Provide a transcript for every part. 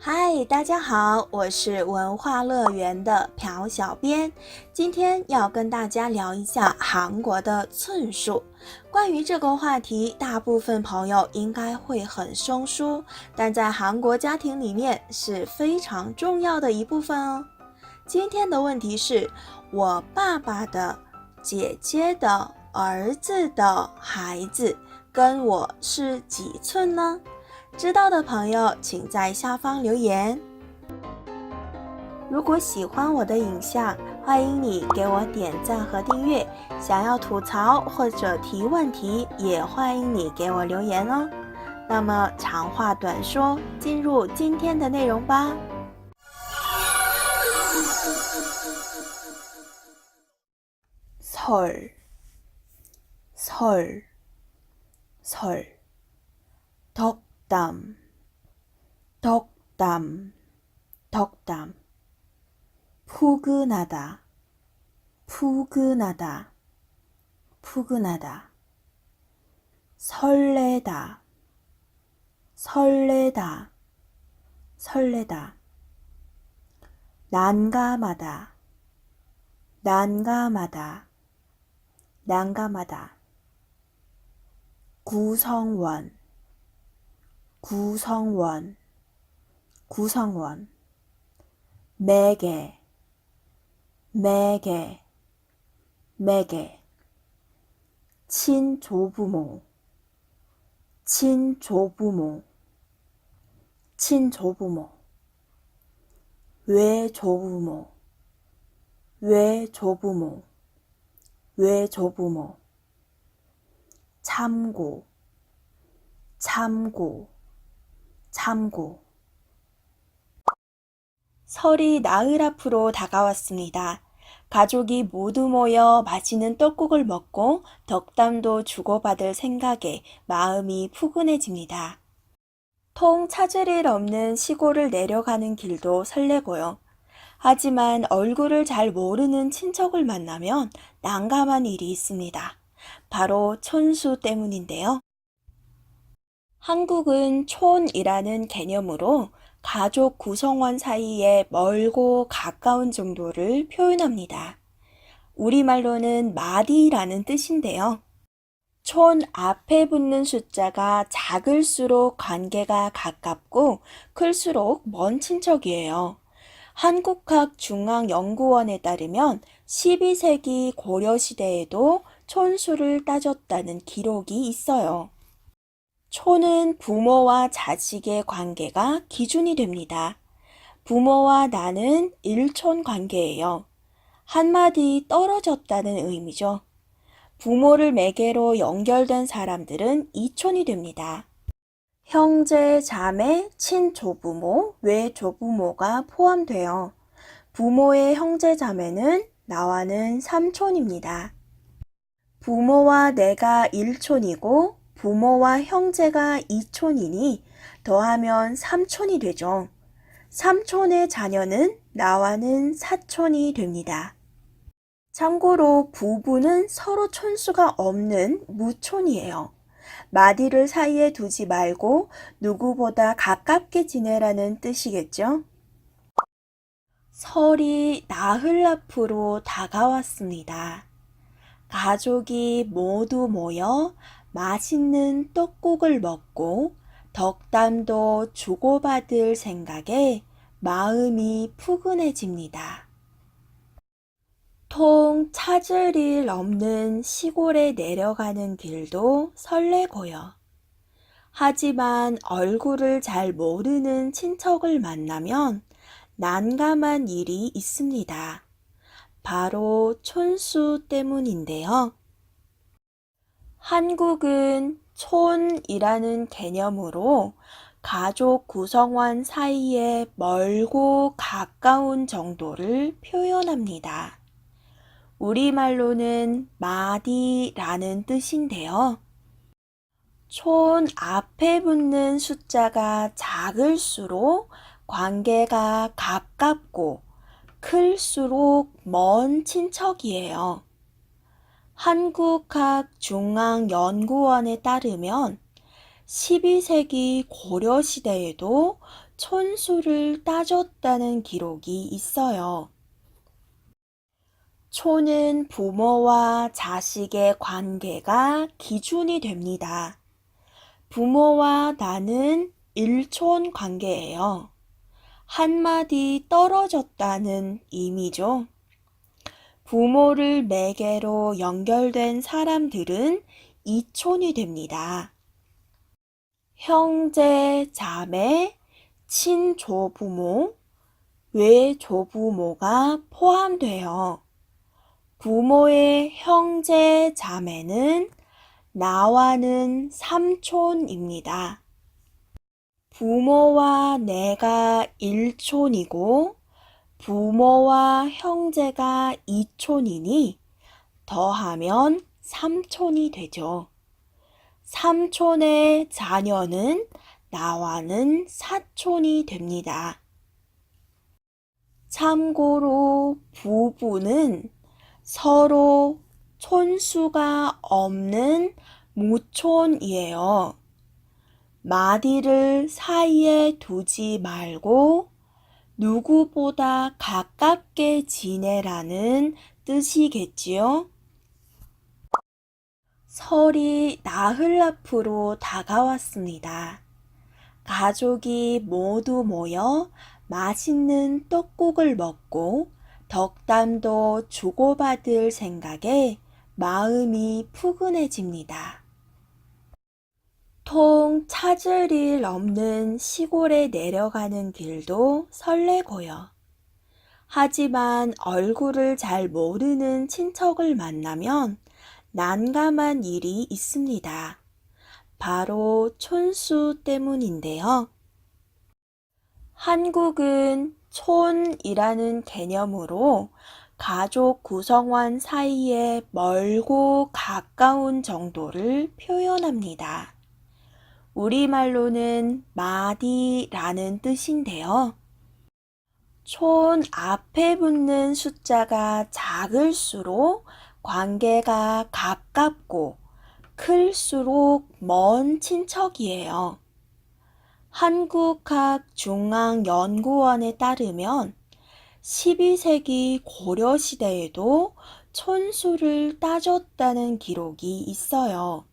嗨，大家好，我是文化乐园的朴小编，今天要跟大家聊一下韩国的寸数。关于这个话题，大部分朋友应该会很生疏，但在韩国家庭里面是非常重要的一部分哦。今天的问题是，我爸爸的姐姐的儿子的孩子跟我是几寸呢？知道的朋友请在下方留言。如果喜欢我的影像，欢迎你给我点赞和订阅。想要吐槽或者提问题，也欢迎你给我留言哦。那么长话短说，进入今天的内容吧。설 설 설 덕담 덕담 덕담 푸근하다 푸근하다 푸근하다 설레다 설레다 설레다 난감하다 난감하다 난감하다 구성원 구성원 구성원 매개 매개 매개 친조부모 친조부모 친조부모 외조부모 외조부모 외조부모 참고 참고 참고 설이 나흘 앞으로 다가왔습니다. 가족이 모두 모여 맛있는 떡국을 먹고 덕담도 주고받을 생각에 마음이 푸근해집니다. 통 찾을 일 없는 시골을 내려가는 길도 설레고요. 하지만 얼굴을 잘 모르는 친척을 만나면 난감한 일이 있습니다. 바로 촌수 때문인데요. 한국은 촌이라는 개념으로 가족 구성원 사이에 멀고 가까운 정도를 표현합니다. 우리말로는 마디라는 뜻인데요. 촌 앞에 붙는 숫자가 작을수록 관계가 가깝고 클수록 먼 친척이에요. 한국학중앙연구원에 따르면 12세기 고려시대에도 촌수를 따졌다는 기록이 있어요. 촌은 부모와 자식의 관계가 기준이 됩니다. 부모와 나는 일촌 관계예요. 한마디 떨어졌다는 의미죠. 부모를 매개로 연결된 사람들은 이촌이 됩니다. 형제, 자매, 친조부모, 외조부모가 포함돼요. 부모의 형제, 자매는 나와는 3촌입니다. 부모와 내가 1촌이고 부모와 형제가 2촌이니 더하면 3촌이 되죠. 3촌의 자녀는 나와는 4촌이 됩니다. 참고로 부부는 서로 촌수가 없는 무촌이에요. 마디를 사이에 두지 말고 누구보다 가깝게 지내라는 뜻이겠죠? 설이 나흘 앞으로 다가왔습니다. 가족이 모두 모여 맛있는 떡국을 먹고 덕담도 주고받을 생각에 마음이 푸근해집니다. 통 찾을 일 없는 시골에 내려가는 길도 설레고요. 하지만 얼굴을 잘 모르는 친척을 만나면 난감한 일이 있습니다. 바로 촌수 때문인데요. 한국은 촌이라는 개념으로 가족 구성원 사이에 멀고 가까운 정도를 표현합니다. 우리말로는 마디라는 뜻인데요. 촌 앞에 붙는 숫자가 작을수록 관계가 가깝고 클수록 먼 친척이에요. 한국학중앙연구원에 따르면 12세기 고려시대에도 촌수를 따졌다는 기록이 있어요. 촌은 부모와 자식의 관계가 기준이 됩니다. 부모와 나는 일촌 관계예요. 한마디 떨어졌다는 의미죠. 부모를 매개로 연결된 사람들은 이촌이 됩니다. 형제, 자매, 친조부모, 외조부모가 포함돼요. 부모의 형제, 자매는 나와는 삼촌입니다. 부모와 내가 일촌이고 부모와 형제가 이촌이니 더하면 삼촌이 되죠. 삼촌의 자녀는 나와는 사촌이 됩니다. 참고로 부부는 서로 촌수가 없는 무촌이에요. 마디를 사이에 두지 말고 누구보다 가깝게 지내라는 뜻이겠지요? 설이 나흘 앞으로 다가왔습니다. 가족이 모두 모여 맛있는 떡국을 먹고 덕담도 주고받을 생각에 마음이 푸근해집니다. 통 찾을 일 없는 시골에 내려가는 길도 설레고요. 하지만 얼굴을 잘 모르는 친척을 만나면 난감한 일이 있습니다. 바로 촌수 때문인데요. 한국은 촌이라는 개념으로 가족 구성원 사이에 멀고 가까운 정도를 표현합니다. 우리말로는 마디라는 뜻인데요. 촌 앞에 붙는 숫자가 작을수록 관계가 가깝고 클수록 먼 친척이에요. 한국학중앙연구원에 따르면 12세기 고려시대에도 촌수를 따졌다는 기록이 있어요.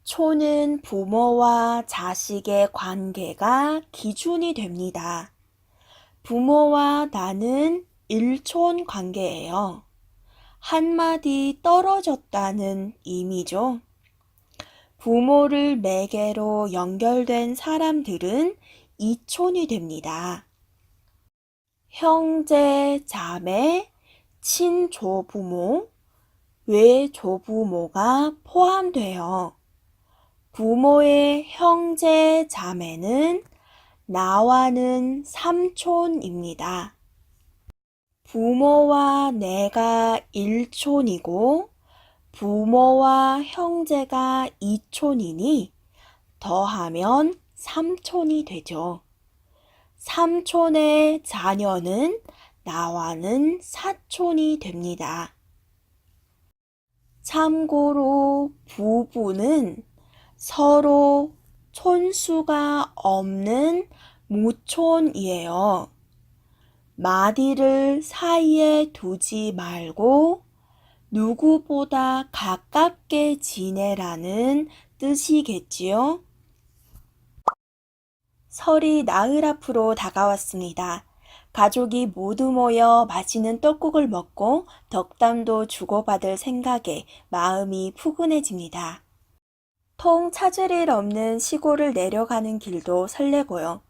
촌은 부모와 자식의 관계가 기준이 됩니다. 부모와 나는 일촌 관계예요. 한마디 떨어졌다는 의미죠. 부모를 매개로 연결된 사람들은 이촌이 됩니다. 형제, 자매, 친조부모, 외조부모가 포함돼요. 부모의 형제, 자매는 나와는 삼촌입니다. 부모와 내가 일촌이고 부모와 형제가 이촌이니 더하면 삼촌이 되죠. 삼촌의 자녀는 나와는 사촌이 됩니다. 참고로 부부는 서로 촌수가 없는 무촌이에요. 마디를 사이에 두지 말고 누구보다 가깝게 지내라는 뜻이겠지요? 설이 나흘 앞으로 다가왔습니다. 가족이 모두 모여 맛있는 떡국을 먹고 덕담도 주고받을 생각에 마음이 푸근해집니다. 통 찾을 일 없는 시골을 내려가는 길도 설레고요.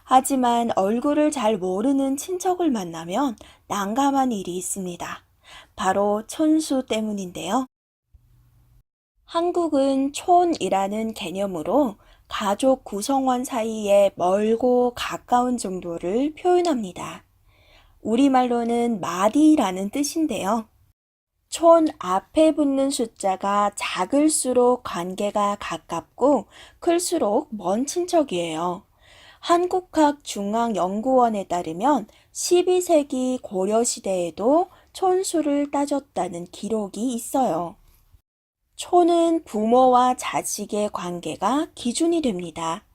하지만 얼굴을 잘 모르는 친척을 만나면 난감한 일이 있습니다. 바로 촌수 때문인데요. 한국은 촌이라는 개념으로 가족 구성원 사이에 멀고 가까운 정도를 표현합니다. 우리말로는 마디라는 뜻인데요. 촌 앞에 붙는 숫자가 작을수록 관계가 가깝고 클수록 먼 친척이에요. 한국학중앙연구원에 따르면 12세기 고려시대에도 촌수를 따졌다는 기록이 있어요. 촌은 부모와 자식의 관계가 기준이 됩니다.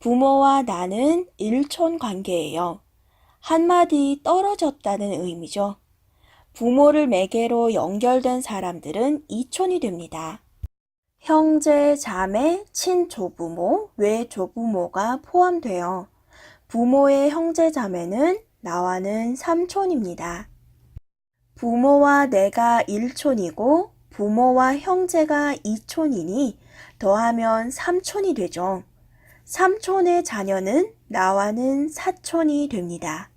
부모와 나는 일촌 관계예요. 한마디 떨어졌다는 의미죠. 부모를 매개로 연결된 사람들은 이촌이 됩니다. 형제, 자매, 친조부모, 외조부모가 포함돼요. 부모의 형제, 자매는 나와는 삼촌입니다. 부모와 내가 일촌이고 부모와 형제가 이촌이니 더하면 삼촌이 되죠. 삼촌의 자녀는 나와는 사촌이 됩니다.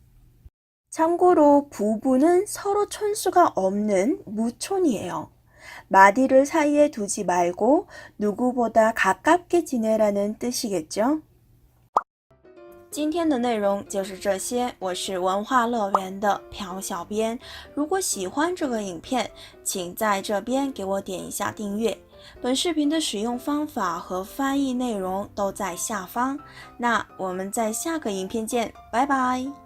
참고로 부부는 서로 촌수가 없는 무촌이에요. 마디를 사이에 두지 말고 누구보다 가깝게 지내라는 뜻이겠죠? 今天的内容就是这些，我是文化乐园的朴小编。如果喜欢这个影片，请在这边给我点一下订阅。本视频的使用方法和翻译内容都在下方。那我们在下个影片见，拜拜。